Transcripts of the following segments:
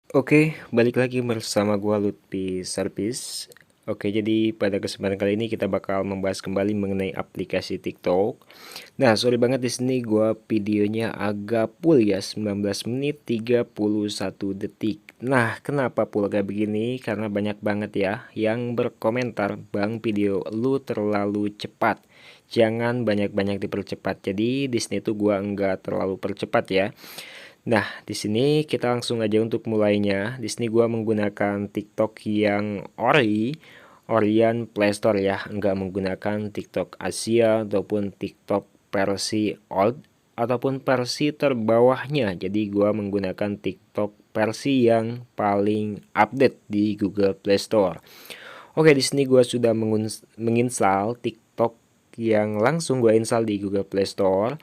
Oke, balik lagi bersama gua Lutfi Service. Oke, jadi pada kesempatan kali ini kita bakal membahas kembali mengenai aplikasi TikTok. Nah, sorry banget di sini gua videonya agak full ya, 19 menit 31 detik. Nah, kenapa full kayak begini? Karena banyak banget ya yang berkomentar, "Bang, video lu terlalu cepat. Jangan banyak-banyak dipercepat." Jadi di sini tuh gua enggak terlalu percepat ya. Nah, di sini kita langsung aja untuk mulainya. Di sini gua menggunakan TikTok yang Orion Play Store ya, nggak menggunakan TikTok Asia ataupun TikTok versi old ataupun versi terbawahnya. Jadi gua menggunakan TikTok versi yang paling update di Google Play Store. Oke, di sini gua sudah menginstal TikTok yang langsung gua install di Google Play Store.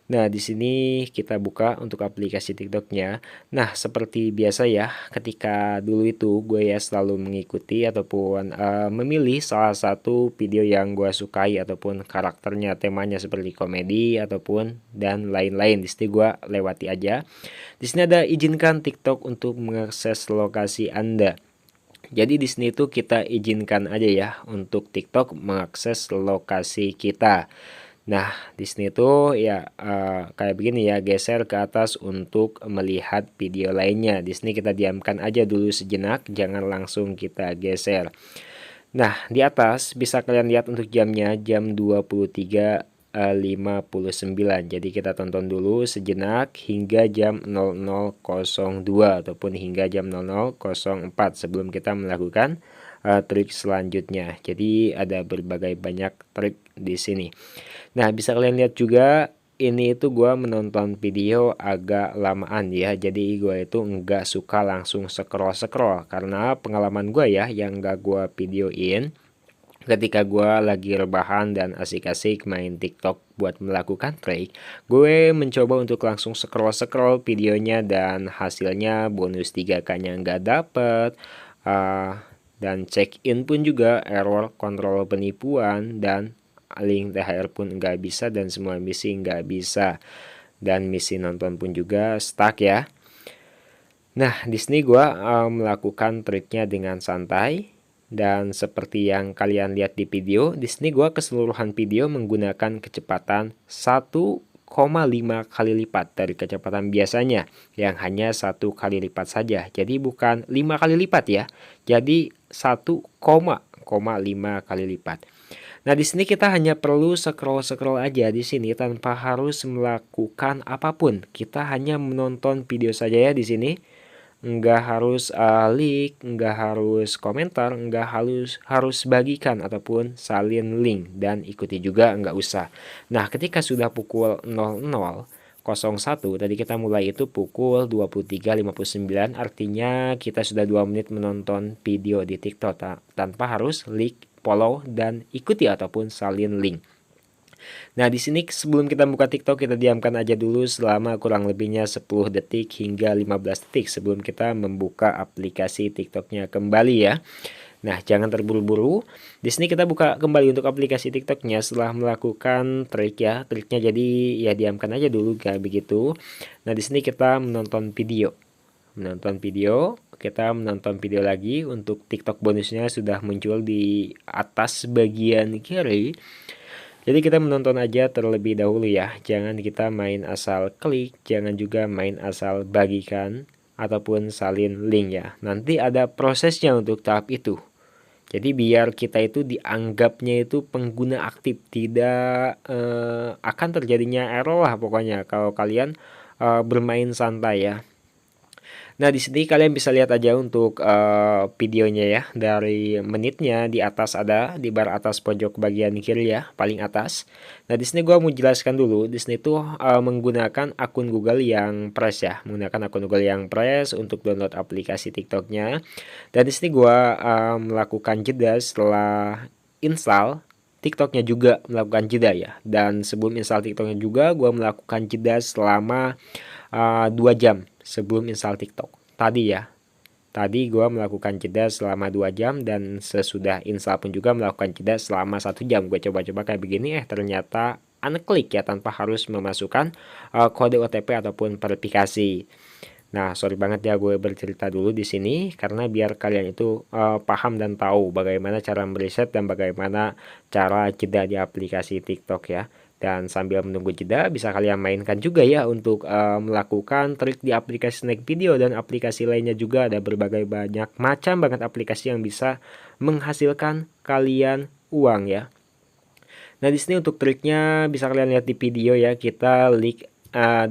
Nah, di sini kita buka untuk aplikasi TikToknya. Nah, seperti biasa ya, ketika dulu itu gue ya selalu mengikuti ataupun memilih salah satu video yang gue sukai ataupun karakternya, temanya seperti komedi ataupun dan lain-lain. Di sini gue lewati aja. Di sini ada izinkan TikTok untuk mengakses lokasi Anda. Jadi di sini tuh kita izinkan aja ya untuk TikTok mengakses lokasi kita. Nah, di sini tuh ya kayak begini ya, geser ke atas untuk melihat video lainnya. Di sini kita diamkan aja dulu sejenak, jangan langsung kita geser. Nah, di atas bisa kalian lihat untuk jamnya, jam 23.59. Jadi kita tonton dulu sejenak hingga jam 00.02 ataupun hingga jam 00.04 sebelum kita melakukan trik selanjutnya. Jadi ada berbagai banyak trik di sini. Nah, bisa kalian lihat juga ini itu gua menonton video agak lamaan ya. Jadi gua itu enggak suka langsung scroll-scroll karena pengalaman gua ya yang enggak gua videoin ketika gua lagi rebahan dan asik-asik main TikTok buat melakukan trik, gue mencoba untuk langsung scroll-scroll videonya dan hasilnya bonus 3K-nya nggak dapet, uh, dan check in pun juga error kontrol penipuan dan link THR pun nggak bisa dan semua misi nggak bisa dan misi nonton pun juga stuck ya. Nah, di sini gue melakukan triknya dengan santai dan seperti yang kalian lihat di video, di sini gue keseluruhan video menggunakan kecepatan 1,5 kali lipat dari kecepatan biasanya yang hanya 1 kali lipat saja. Jadi bukan 5 kali lipat ya. Jadi 1,5 kali lipat. Nah, di sini kita hanya perlu scroll-scroll aja di sini tanpa harus melakukan apapun. Kita hanya menonton video saja ya di sini. Nggak harus like, nggak harus komentar, nggak harus bagikan ataupun salin link dan ikuti juga nggak usah. Nah, ketika sudah pukul 00.01 tadi kita mulai itu pukul 23.59, artinya kita sudah 2 menit menonton video di TikTok tanpa harus like, follow dan ikuti ataupun salin link. Nah, di sini sebelum kita buka TikTok, kita diamkan aja dulu selama kurang lebihnya 10 detik hingga 15 detik sebelum kita membuka aplikasi TikToknya kembali ya. Nah, jangan terburu-buru. Di sini kita buka kembali untuk aplikasi TikToknya setelah melakukan trik ya. Triknya jadi ya diamkan aja dulu kayak begitu. Nah, di sini kita menonton video. Kita menonton video lagi. Untuk TikTok bonusnya sudah muncul di atas bagian kiri. Jadi kita menonton aja terlebih dahulu ya. Jangan kita main asal klik, jangan juga main asal bagikan ataupun salin link ya. Nanti ada prosesnya untuk tahap itu. Jadi biar kita itu dianggapnya itu pengguna aktif, tidak akan terjadinya error lah pokoknya kalau kalian bermain santai ya. Nah, di sini kalian bisa lihat aja untuk videonya ya. Dari menitnya di atas ada di bar atas pojok bagian kiri ya, paling atas. Nah, di sini gua mau jelaskan dulu. Di sini tuh menggunakan akun Google yang Press ya, menggunakan akun Google yang Press untuk download aplikasi TikToknya. Dan di sini gua melakukan jeda setelah install. TikToknya juga melakukan jeda ya. Dan sebelum install TikToknya juga gua melakukan jeda selama 2 jam sebelum install TikTok. Tadi gue melakukan jeda selama 2 jam dan sesudah install pun juga melakukan jeda selama 1 jam. Gue coba-coba kayak begini ternyata unklik ya tanpa harus memasukkan kode OTP ataupun verifikasi. Nah, sorry banget ya gue bercerita dulu di sini karena biar kalian itu paham dan tahu bagaimana cara meriset dan bagaimana cara jeda di aplikasi TikTok ya. Dan sambil menunggu jeda bisa kalian mainkan juga ya untuk melakukan trik di aplikasi Snack Video dan aplikasi lainnya juga ada berbagai banyak macam banget aplikasi yang bisa menghasilkan kalian uang ya. Nah, di sini untuk triknya bisa kalian lihat di video ya. Kita link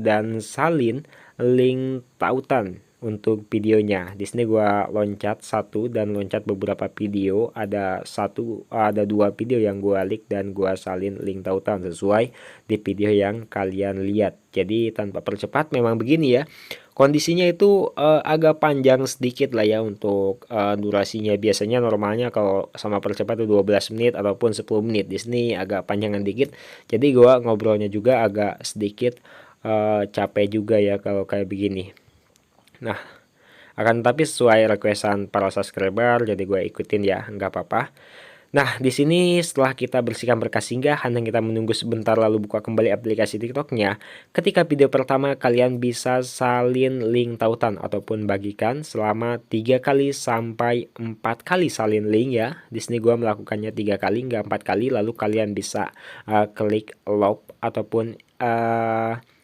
dan salin link tautan untuk videonya. Di sini gua loncat satu dan loncat beberapa video. Ada dua video yang gua link dan gua salin link tautan sesuai di video yang kalian lihat. Jadi tanpa percepat memang begini ya. Kondisinya itu agak panjang sedikit lah ya untuk durasinya. Biasanya normalnya kalau sama percepat itu 12 menit ataupun 10 menit. Di sini agak panjangan dikit. Jadi gua ngobrolnya juga agak sedikit capek juga ya kalau kayak begini. Nah, akan tapi sesuai requestan para subscriber, jadi gue ikutin ya, nggak apa-apa. Nah, di sini setelah kita bersihkan berkas singgahan dan kita menunggu sebentar lalu buka kembali aplikasi TikToknya, ketika video pertama kalian bisa salin link tautan ataupun bagikan selama 3 kali sampai 4 kali salin link ya. Di sini gua melakukannya 3 kali, nggak 4 kali, lalu kalian bisa klik love ataupun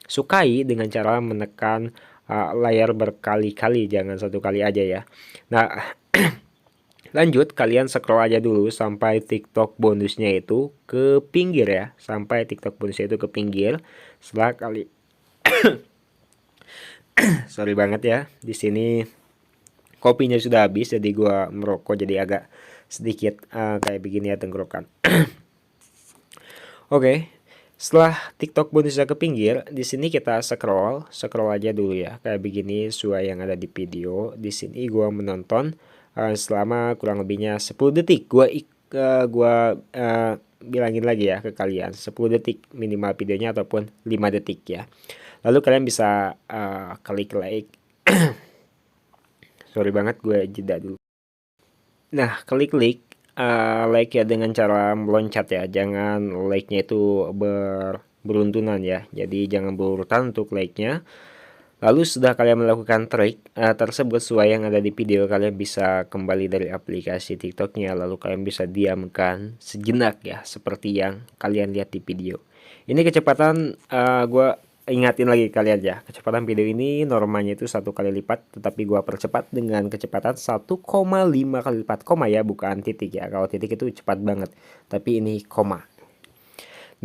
sukai dengan cara menekan layar berkali-kali, jangan satu kali aja ya. Nah, lanjut, kalian scroll aja dulu sampai TikTok bonusnya itu ke pinggir ya. Sampai TikTok bonusnya itu ke pinggir. Setelah kali sorry banget ya. Di sini kopinya sudah habis jadi gua merokok jadi agak sedikit kayak begini ya tenggorokan. Oke. Setelah TikTok bonusnya ke pinggir, di sini kita scroll aja dulu ya. Kayak begini sesuai yang ada di video. Di sini gua menonton selama kurang lebihnya 10 detik. Gua bilangin lagi ya ke kalian, 10 detik minimal videonya ataupun 5 detik ya. Lalu kalian bisa klik like. Sorry banget gue jeda dulu. Nah, klik like ya dengan cara meloncat ya. Jangan like-nya itu beruntunan ya. Jadi jangan berurutan untuk like-nya. Lalu sudah kalian melakukan trik tersebut sesuai yang ada di video, kalian bisa kembali dari aplikasi TikToknya. Lalu kalian bisa diamkan sejenak ya, seperti yang kalian lihat di video. Ini kecepatan gue ingatin lagi kalian ya. Kecepatan video ini normalnya itu 1 kali lipat, tetapi gue percepat dengan kecepatan 1,5 kali lipat. Koma ya, bukan titik ya. Kalau titik itu cepat banget, tapi ini koma.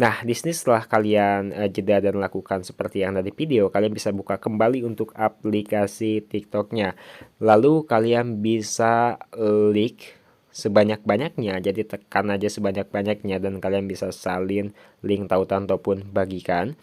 Nah, di sini setelah kalian jeda dan lakukan seperti yang ada di video, kalian bisa buka kembali untuk aplikasi TikToknya. Lalu kalian bisa klik sebanyak-banyaknya, jadi tekan aja sebanyak-banyaknya dan kalian bisa salin link tautan ataupun bagikan.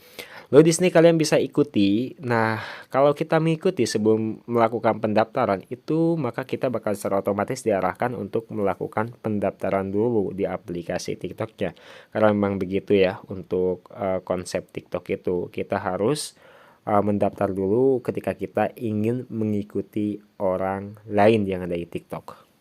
Lalu di sini kalian bisa ikuti. Nah, kalau kita mengikuti sebelum melakukan pendaftaran itu, maka kita bakal secara otomatis diarahkan untuk melakukan pendaftaran dulu di aplikasi TikToknya. Karena memang begitu ya untuk konsep TikTok itu. Kita harus mendaftar dulu ketika kita ingin mengikuti orang lain yang ada di TikTok.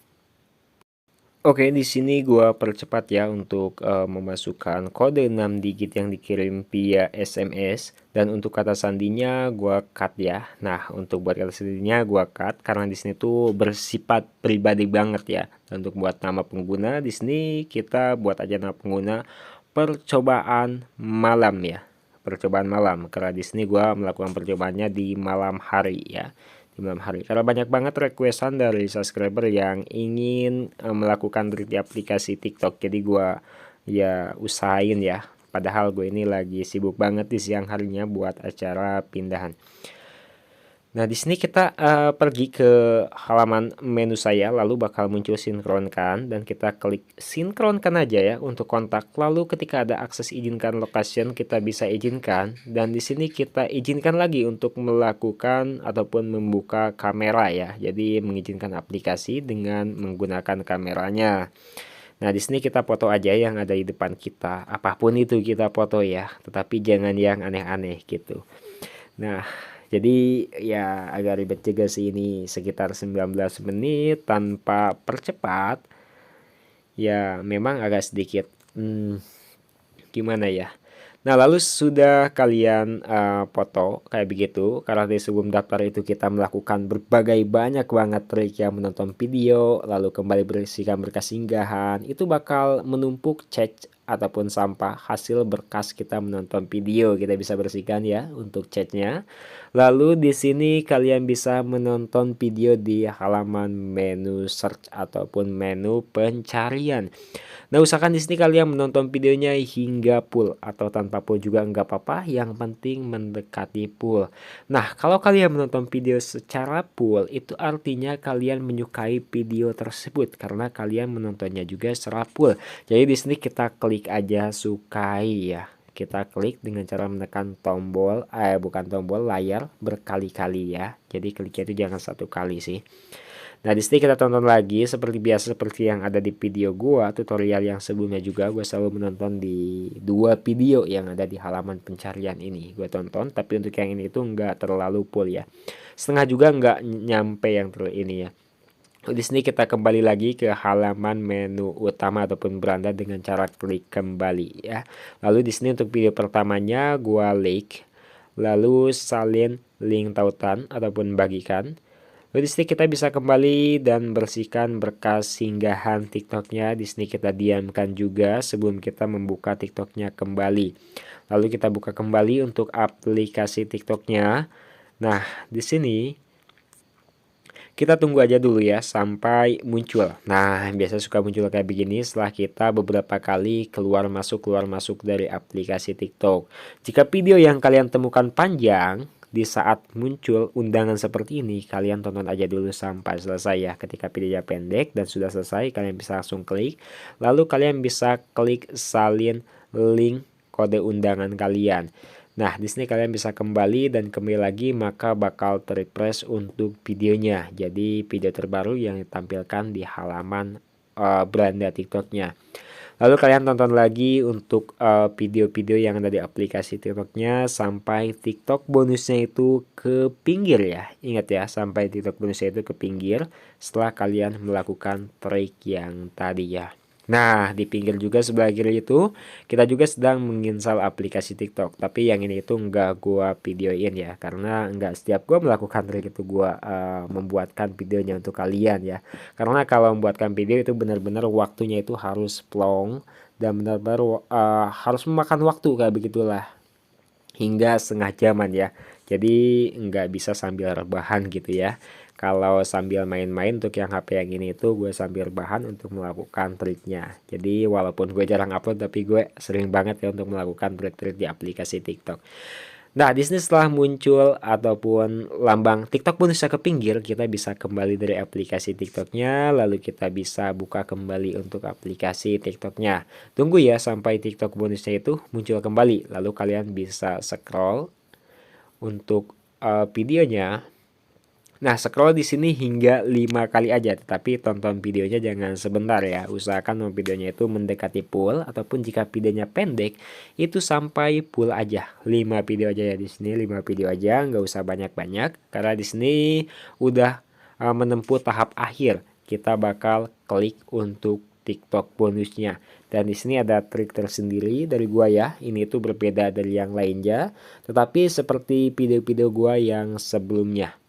Oke, di sini gua percepat ya untuk memasukkan kode 6 digit yang dikirim via SMS dan untuk kata sandinya gua cut ya. Nah, untuk buat kata sandinya gua cut karena di sini tuh bersifat pribadi banget ya. Dan untuk buat nama pengguna di sini kita buat aja nama pengguna percobaan malam ya. Percobaan malam karena di sini gua melakukan percobaannya di malam hari ya. Malam hari karena banyak banget requestan dari subscriber yang ingin melakukan trik di aplikasi TikTok, jadi gua ya usahain ya, padahal gue ini lagi sibuk banget di siang harinya buat acara pindahan. Nah, di sini kita pergi ke halaman menu saya, lalu bakal muncul sinkronkan dan kita klik sinkronkan aja ya untuk kontak. Lalu ketika ada akses izinkan location, kita bisa izinkan dan di sini kita izinkan lagi untuk melakukan ataupun membuka kamera ya. Jadi mengizinkan aplikasi dengan menggunakan kameranya. Nah, di sini kita foto aja yang ada di depan kita. Apapun itu kita foto ya, tetapi jangan yang aneh-aneh gitu. Nah, jadi ya agak ribet juga sih ini sekitar 19 menit tanpa percepat. Ya memang agak sedikit gimana ya. Nah, lalu sudah kalian foto kayak begitu, karena di sebelum daftar itu kita melakukan berbagai banyak banget trik yang menonton video, lalu kembali bersihkan berkas singgahan, itu bakal menumpuk cat ataupun sampah hasil berkas kita menonton video. Kita bisa bersihkan ya untuk catnya. Lalu di sini kalian bisa menonton video di halaman menu search ataupun menu pencarian. Nah, usahakan di sini kalian menonton videonya hingga full atau tanpa full juga enggak apa-apa, yang penting mendekati full. Nah, kalau kalian menonton video secara full, itu artinya kalian menyukai video tersebut karena kalian menontonnya juga secara full. Jadi di sini kita klik aja sukai ya. Kita klik dengan cara menekan tombol, bukan tombol, layar berkali-kali ya. Jadi kliknya itu jangan satu kali sih. Nah, di sini kita tonton lagi seperti biasa, seperti yang ada di video gua, tutorial yang sebelumnya juga gua selalu menonton di dua video yang ada di halaman pencarian ini. Gua tonton, tapi untuk yang ini itu enggak terlalu full ya. Setengah juga enggak nyampe yang ini ya. Di sini kita kembali lagi ke halaman menu utama ataupun beranda dengan cara klik kembali ya. Lalu di sini untuk video pertamanya gua like, lalu salin link tautan ataupun bagikan. Lalu di sini kita bisa kembali dan bersihkan berkas singgahan TikToknya. Di sini kita diamkan juga sebelum kita membuka TikToknya kembali. Lalu kita buka kembali untuk aplikasi TikToknya. Nah, di sini kita tunggu aja dulu ya sampai muncul. Nah, biasa suka muncul kayak begini setelah kita beberapa kali keluar masuk dari aplikasi TikTok. Jika video yang kalian temukan panjang, di saat muncul undangan seperti ini, kalian tonton aja dulu sampai selesai ya. Ketika videonya pendek dan sudah selesai, kalian bisa langsung klik. Lalu kalian bisa klik salin link kode undangan kalian. Nah, di sini kalian bisa kembali dan kembali lagi, maka bakal terrefresh untuk videonya. Jadi video terbaru yang ditampilkan di halaman beranda TikToknya. Lalu kalian tonton lagi untuk video-video yang ada di aplikasi TikToknya sampai TikTok bonusnya itu ke pinggir ya. Ingat ya, sampai TikTok bonusnya itu ke pinggir setelah kalian melakukan trik yang tadi ya. Nah, di pinggir juga sebelah kiri itu kita juga sedang menginstal aplikasi TikTok. Tapi yang ini itu enggak gua videoin ya, karena enggak setiap gua melakukan trik itu gua membuatkan videonya untuk kalian ya. Karena kalau membuatkan video itu benar-benar waktunya itu harus long dan benar-benar harus memakan waktu kayak begitulah, hingga setengah jaman ya. Jadi nggak bisa sambil rebahan gitu ya. Kalau sambil main-main untuk yang HP yang ini itu gue sambil rebahan untuk melakukan triknya. Jadi walaupun gue jarang upload tapi gue sering banget ya untuk melakukan trik-trik di aplikasi TikTok. Nah, di sini setelah muncul ataupun lambang TikTok bonusnya ke pinggir, kita bisa kembali dari aplikasi TikToknya, lalu kita bisa buka kembali untuk aplikasi TikToknya. Tunggu ya sampai TikTok bonusnya itu muncul kembali, lalu kalian bisa scroll untuk videonya. Nah, scroll di sini hingga 5 kali aja, tetapi tonton videonya jangan sebentar ya. Usahakan videonya itu mendekati full, ataupun jika videonya pendek itu sampai full aja. 5 video aja ya di sini, 5 video aja, nggak usah banyak-banyak karena di sini udah menempuh tahap akhir. Kita bakal klik untuk TikTok bonusnya. Dan di sini ada trik tersendiri dari gua ya. Ini tuh berbeda dari yang lainnya, tetapi seperti video-video gua yang sebelumnya.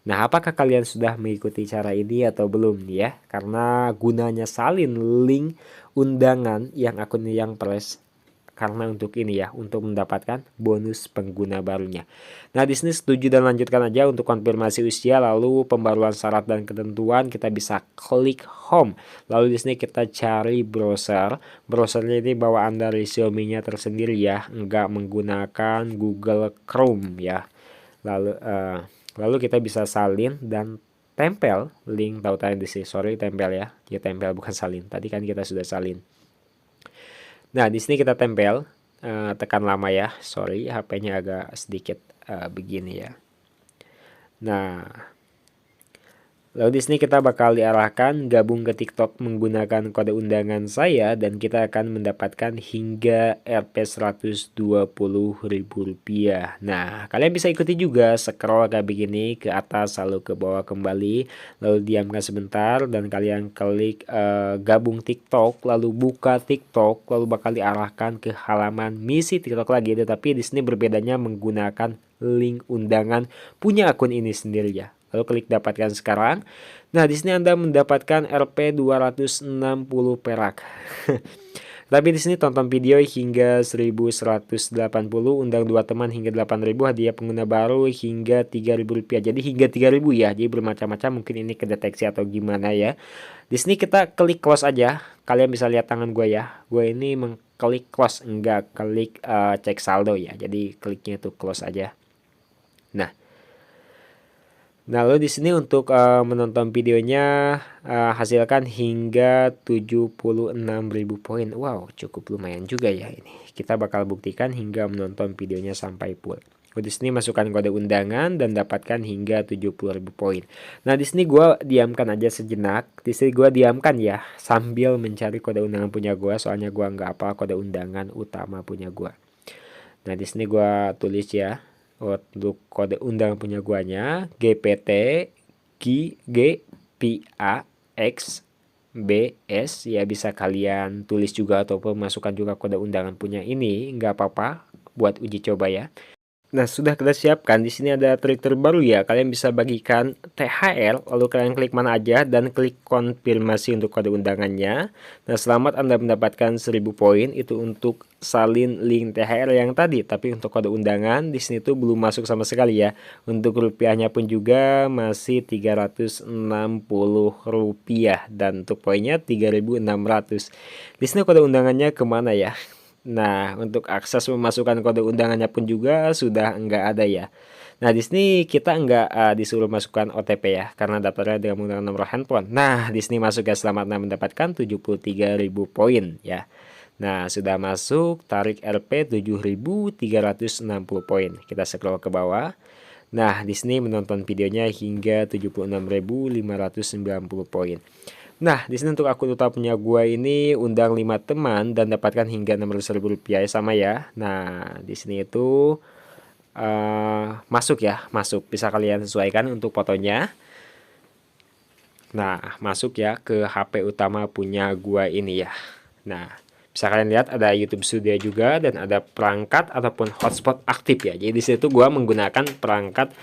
Nah, apakah kalian sudah mengikuti cara ini atau belum nih ya? Karena gunanya salin link undangan yang akun yang press karena untuk ini ya, untuk mendapatkan bonus pengguna barunya. Nah, di sini setuju dan lanjutkan aja untuk konfirmasi usia, lalu pembaruan syarat dan ketentuan kita bisa klik home. Lalu di sini kita cari browser. Browsernya ini bawaan dari Xiaomi-nya tersendiri ya, enggak menggunakan Google Chrome ya. Lalu kita bisa salin dan tempel link tautan di sini. Sorry, tempel ya. Ya tempel bukan salin. Tadi kan kita sudah salin. Nah, di sini kita tempel. Tekan lama ya. Sorry, HP-nya agak sedikit begini ya. Nah, Lalu di sini kita bakal diarahkan gabung ke TikTok menggunakan kode undangan saya dan kita akan mendapatkan hingga Rp 120.000 rupiah. Nah, kalian bisa ikuti juga scroll kayak begini ke atas lalu ke bawah kembali, lalu diamkan sebentar dan kalian klik gabung TikTok, lalu buka TikTok, lalu bakal diarahkan ke halaman misi TikTok lagi, tetapi di sini berbedanya menggunakan link undangan punya akun ini sendiri ya. Lalu klik dapatkan sekarang. Nah, di sini Anda mendapatkan Rp 260 perak. Tapi di sini tonton video hingga 1180, undang 2 teman hingga 8.000, hadiah pengguna baru hingga Rp3.000. Jadi hingga 3.000 ya. Jadi bermacam-macam, mungkin ini kedeteksi atau gimana ya. Di sini kita klik close aja. Kalian bisa lihat tangan gue ya. Gue ini mengklik close, enggak klik cek saldo ya. Jadi kliknya itu close aja. Nah, lalu di sini untuk menonton videonya hasilkan hingga 76.000 poin. Wow, cukup lumayan juga ya ini. Kita bakal buktikan hingga menonton videonya sampai full. Di sini masukkan kode undangan dan dapatkan hingga 70.000 poin. Nah, di sini gua diamkan aja sejenak. Di sini gua diamkan ya sambil mencari kode undangan punya gua, soalnya gua nggak apa kode undangan utama punya gua. Nah, di sini gua tulis ya. Untuk kode undangan punya guanya GPT GPAX BS ya, bisa kalian tulis juga ataupun masukkan juga kode undangan punya ini, nggak apa-apa buat uji coba ya. Nah, sudah kita siapkan. Di sini ada trik terbaru ya. Kalian bisa bagikan THR, lalu kalian klik mana aja dan klik konfirmasi untuk kode undangannya. Nah, selamat Anda mendapatkan 1000 poin itu untuk salin link THR yang tadi. Tapi untuk kode undangan di sini tuh belum masuk sama sekali ya. Untuk rupiahnya pun juga masih Rp360 dan untuk poinnya 3.600. Di sini kode undangannya kemana ya? Nah, untuk akses memasukkan kode undangannya pun juga sudah enggak ada ya. Nah, di sini kita enggak disuruh masukkan OTP ya, karena daftarnya dengan menggunakan nomor handphone. Nah, di sini masuk ya, selamat Anda mendapatkan 73.000 poin ya. Nah, sudah masuk, tarik Rp 7.360 poin. Kita scroll ke bawah. Nah, di sini menonton videonya hingga 76.590 poin. Nah, di sini untuk akun utama punya gua ini undang 5 teman dan dapatkan hingga Rp600.000 ya, sama ya. Nah, di sini itu masuk ya, masuk. Bisa kalian sesuaikan untuk fotonya. Nah, masuk ya ke HP utama punya gua ini ya. Nah, bisa kalian lihat ada YouTube Studio juga dan ada perangkat ataupun hotspot aktif ya. Jadi di situ gua menggunakan perangkat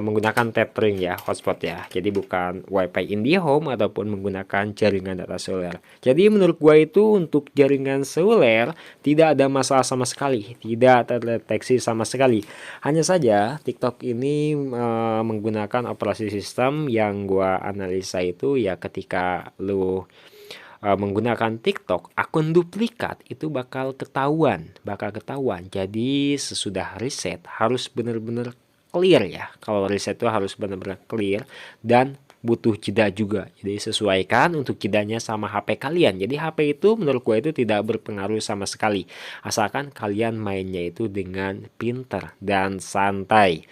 menggunakan tethering ya, hotspot ya. Jadi bukan WiFi IndiHome ataupun menggunakan jaringan data seluler. Jadi menurut gua itu untuk jaringan seluler tidak ada masalah sama sekali, tidak terdeteksi sama sekali. Hanya saja TikTok ini menggunakan operasi sistem yang gua analisa itu ya, ketika lu menggunakan TikTok, akun duplikat itu bakal ketahuan. Jadi sesudah riset harus benar-benar clear ya. Kalau riset itu harus benar-benar clear dan butuh jeda juga. Jadi sesuaikan untuk jedanya sama HP kalian. Jadi HP itu menurut gue itu tidak berpengaruh sama sekali. Asalkan kalian mainnya itu dengan pintar dan santai.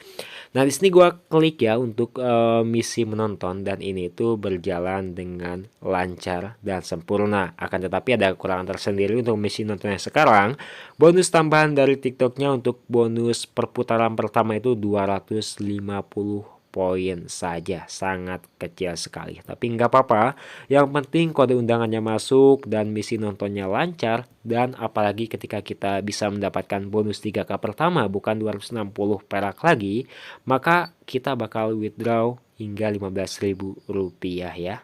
Nah, di sini gua klik ya untuk misi menonton dan ini tuh berjalan dengan lancar dan sempurna. Akan tetapi ada kekurangan tersendiri untuk misi nontonnya sekarang. Bonus tambahan dari TikToknya untuk bonus perputaran pertama itu 250 poin saja, sangat kecil sekali. Tapi nggak apa-apa, yang penting kode undangannya masuk dan misi nontonnya lancar. Dan apalagi ketika kita bisa mendapatkan bonus 3K pertama bukan 260 perak lagi, maka kita bakal withdraw hingga Rp15.000 ya.